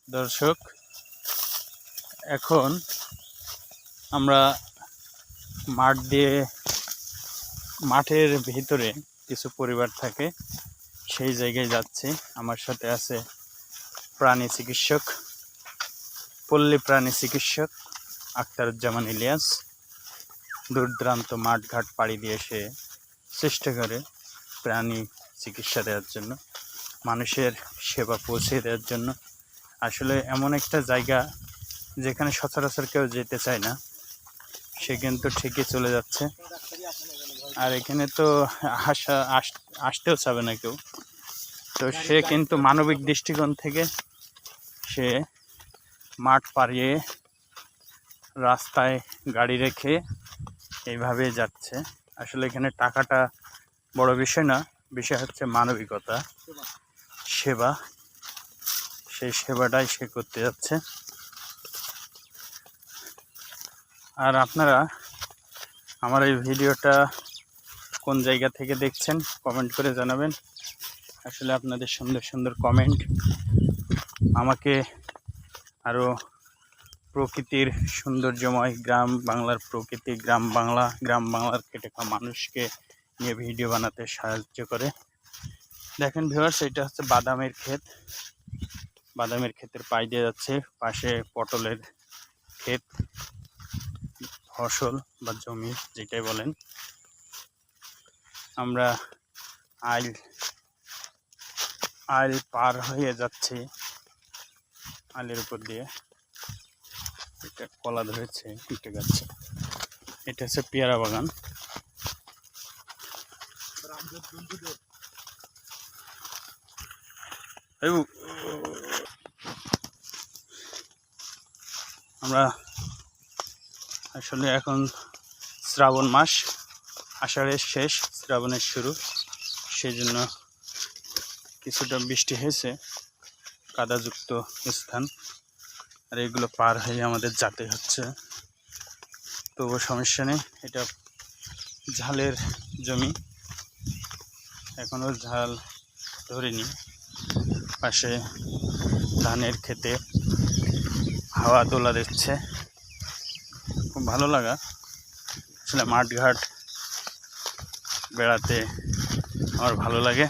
দর্শক, এখন আমরা মাঠের ভিতরে কিছু পরিবার থাকে, সেই জায়গায় যাচ্ছি। আমার সাথে আছে প্রাণী চিকিৎসক, পল্লী প্রাণী চিকিৎসক আখতারুজ্জামান ইলিয়াস। দূর দূরান্ত মাঠঘাট পাড়ি দিয়ে সে চেষ্টা করে প্রাণী চিকিৎসা দেওয়ার জন্য, মানুষের সেবা পৌঁছে দেওয়ার জন্য। আসলে এমন একটা জায়গা যেখানে সচরাচর কেউ যেতে চায় না, সে কিন্তু ঠিকই চলে যাচ্ছে। আর এখানে তো আসতেও চাবে না কেউ, তো সে কিন্তু মানবিক দৃষ্টিকোণ থেকে সে মাঠ পাড়িয়ে রাস্তায় গাড়ি রেখে এইভাবে যাচ্ছে। আসলে এখানে টাকাটা বড় বিষয় না, বিষয় হচ্ছে মানবিকতা, সেবা। সেই সেবাটাই সে করতে যাচ্ছে। আর আপনারা আমার এই ভিডিওটা কোন জায়গা থেকে দেখছেন কমেন্ট করে জানাবেন। আসলে আপনাদের সুন্দর সুন্দর কমেন্ট আমাকে আরও প্রকৃতির সৌন্দর্যময় গ্রাম বাংলার প্রকৃতি, গ্রাম বাংলার খেটে খাওয়া মানুষকে নিয়ে ভিডিও বানাতে সাহায্য করে। দেখেন ভিউয়ার্স, এটা হচ্ছে বাদামের ক্ষেত। বাদামের ক্ষেতের পাশ দিয়ে যাচ্ছে, পাশে পটলের ক্ষেত, ফসল বা জমি যেটাই বলেন। আমরা আইল পার হয়ে যাচ্ছি, আইলের উপর দিয়ে। এটা কলা ধরেছে, উঠে যাচ্ছে। এটা হচ্ছে পেয়ারা বাগান। আমরা আসলে এখন শ্রাবণ মাস, আষাঢ়ের শেষ, শ্রাবণের শুরু, সেই জন্য কিছুটা বৃষ্টি হয়েছে, কাদাযুক্ত স্থান। আর এগুলো পার হয়ে আমাদের যেতে হচ্ছে, তবুও সমস্যা নেই। এটা ঝালের জমি, এখনও ঝাল ধরেনি। পাশে ধানের ক্ষেতে হাওয়া দোলা দিচ্ছে, খুব ভালো লাগা। আসলে মাঠঘাট বেড়াতে আমার ভালো লাগে।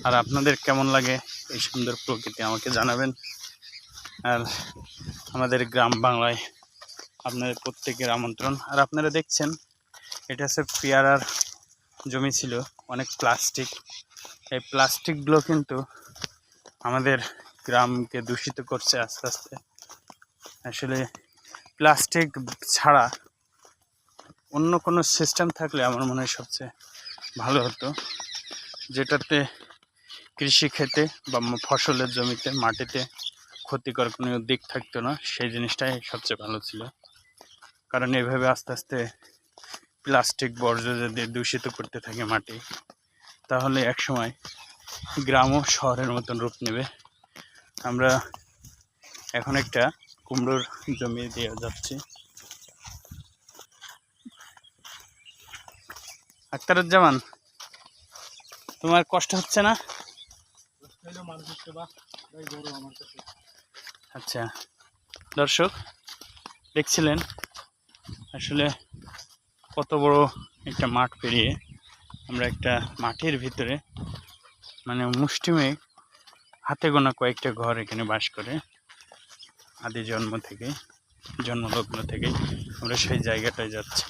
আর আপনাদের কেমন লাগে এই সুন্দর প্রকৃতি আমাকে জানাবেন। আর আমাদের গ্রাম বাংলায় আপনাদের প্রত্যেকের আমন্ত্রণ। আর আপনারা দেখছেন, এটা হচ্ছে পেয়ারার জমি ছিল, অনেক প্লাস্টিক। এই প্লাস্টিকগুলো কিন্তু আমাদের গ্রামকে দূষিত করছে আস্তে আস্তে। আসলে প্লাস্টিক ছাড়া অন্য কোনো সিস্টেম থাকলে আমার মনে হয় সবচেয়ে ভালো হতো, যেটাতে কৃষি ক্ষেতে বা ফসলের জমিতে, মাটিতে ক্ষতিকর কোনো দিক থাকতো না। সেই জিনিসটাই সবচেয়ে ভালো ছিল। কারণ এভাবে আস্তে আস্তে প্লাস্টিক বর্জ্য যদি দূষিত করতে থাকে মাটি, তাহলে একসময় গ্রামও শহরের মতন রূপ নেবে। আমরা এখন একটা কুমড়োর জমি দিয়ে যাচ্ছি। আখতারুজ্জামান, তোমার কষ্ট হচ্ছে না? আচ্ছা দর্শক, দেখছিলেন আসলে কত বড় একটা মাঠ পেরিয়ে আমরা একটা মাঠের ভিতরে, মানে মুষ্টিমেয় হাতে গোনা কয়েকটা ঘর এখানে বাস করে। আদি জন্মলগ্ন থেকে আমরা সেই জায়গাটায় যাচ্ছি।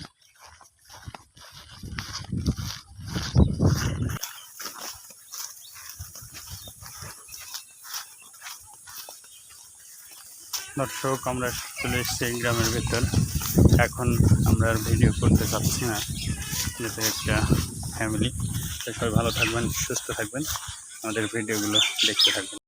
দর্শক, আমরা চলে এসেছি এই গ্রামের ভেতর। এখন আমরা আর ভিডিও করতে চাচ্ছি না, যেহেতু একটা ফ্যামিলি। সবাই ভালো থাকবেন, সুস্থ থাকবেন, আমাদের ভিডিওগুলো দেখতে থাকবেন।